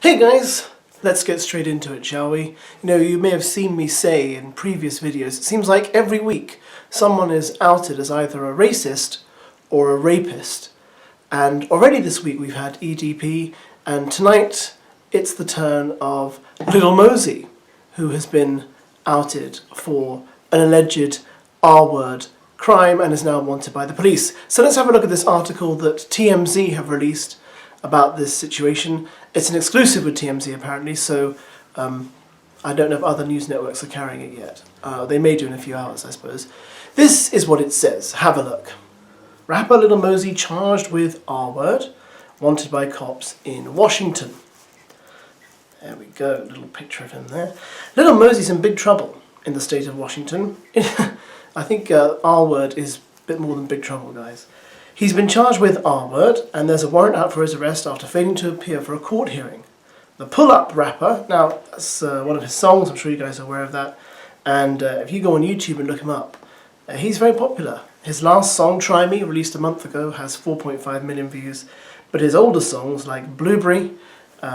Hey guys, let's get straight into it, shall we? You may have seen me say in previous videos, it seems like every week someone is outed as either a racist or a rapist. And already this week we've had EDP, and tonight it's the turn of Lil Mosey, who has been outed for an alleged R-word crime and is now wanted by the police. So let's have a look at this article that TMZ have released about this situation. It's an exclusive with TMZ apparently, so I don't know if other news networks are carrying it yet. They may do in a few hours, I suppose. This is what it says. Have a look. Rapper Lil Mosey charged with R-word, wanted by cops in Washington. There we go, little picture of him there. Lil Mosey's in big trouble in the state of Washington. I think R-word is a bit more than big trouble, guys. He's been charged with R-word, and there's a warrant out for his arrest after failing to appear for a court hearing. The Pull-Up rapper, now that's one of his songs, I'm sure you guys are aware of that, and if you go on YouTube and look him up, he's very popular. His last song, Try Me, released a month ago, has 4.5 million views, but his older songs, like Blueberry,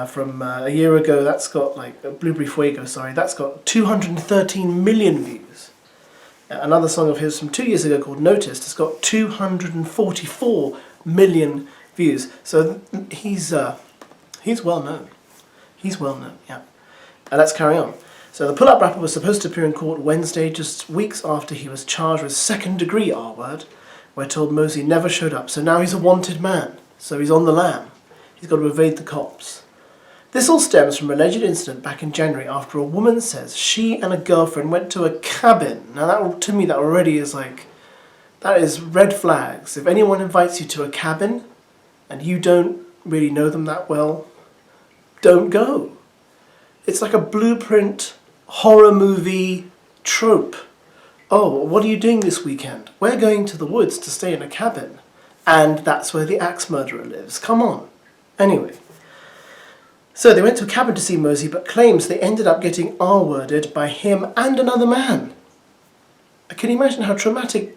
from a year ago, that's got, Blueberry Fuego, sorry, that's got 213 million views. Another song of his from 2 years ago called Noticed has got 244 million views. So he's well known. He's well known, yeah. And let's carry on. So the Pull-Up rapper was supposed to appear in court Wednesday, just weeks after he was charged with second-degree R-word. We're told Mosey never showed up, so now he's a wanted man. So he's on the lam. He's got to evade the cops. This all stems from an alleged incident back in January after a woman says she and a girlfriend went to a cabin. Now that, to me, that already is that is red flags. If anyone invites you to a cabin and you don't really know them that well, don't go. It's like a blueprint horror movie trope. Oh, what are you doing this weekend? We're going to the woods to stay in a cabin. And that's where the axe murderer lives. Come on. Anyway. So they went to a cabin to see Mosey, but claims they ended up getting R-worded by him and another man. Can you imagine how traumatic...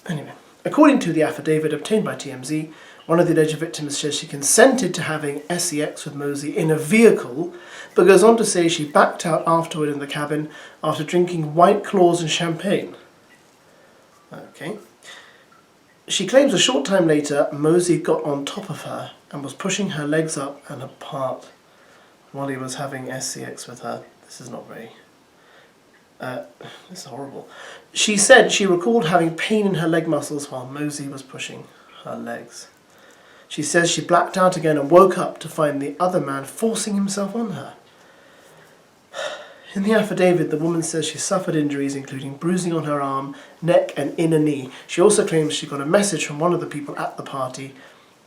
Anyway, according to the affidavit obtained by TMZ, one of the alleged victims says she consented to having sex with Mosey in a vehicle, but goes on to say she backed out afterward in the cabin after drinking White Claws and champagne. Okay. She claims a short time later, Mosey got on top of her and was pushing her legs up and apart while he was having sex with her. This is not very... this is horrible. She said she recalled having pain in her leg muscles while Mosey was pushing her legs. She says she blacked out again and woke up to find the other man forcing himself on her. In the affidavit, the woman says she suffered injuries including bruising on her arm, neck and inner knee. She also claims she got a message from one of the people at the party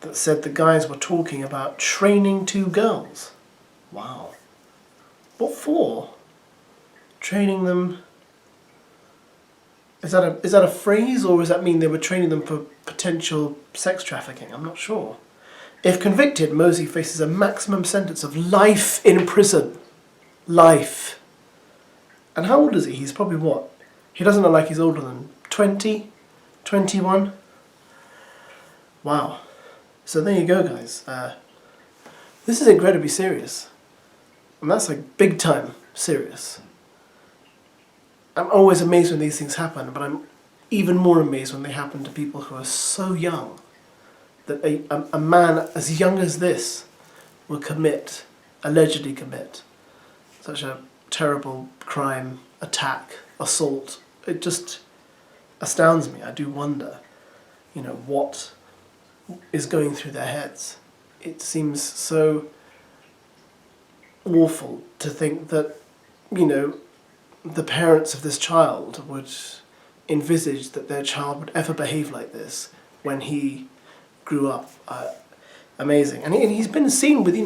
that said the guys were talking about training two girls. Wow. What for? Training them... Is that a phrase, or does that mean they were training them for potential sex trafficking? I'm not sure. If convicted, Mosey faces a maximum sentence of life in prison. Life. And how old is he? He's probably what? He doesn't look like he's older than 20, 21. Wow. So there you go, guys. This is incredibly serious. And that's big time serious. I'm always amazed when these things happen, but I'm even more amazed when they happen to people who are so young that a man as young as this will allegedly commit such a terrible crime, attack, assault. It just astounds me. I do wonder, what is going through their heads. It seems so awful to think that, the parents of this child would envisage that their child would ever behave like this when he grew up. Amazing. And he's been seen with,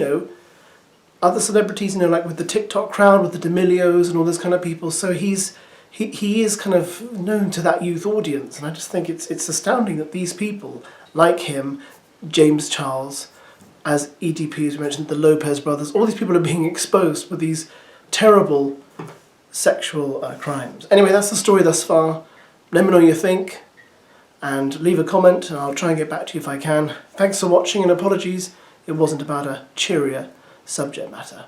other celebrities, like with the TikTok crowd, with the D'Amelios and all those kind of people. So he is kind of known to that youth audience. And I just think it's astounding that these people, like him, James Charles, as EDP, as we mentioned, the Lopez brothers, all these people are being exposed for these terrible sexual crimes. Anyway, that's the story thus far. Let me know what you think, and leave a comment, and I'll try and get back to you if I can. Thanks for watching, and apologies, it wasn't about a cheerier subject matter.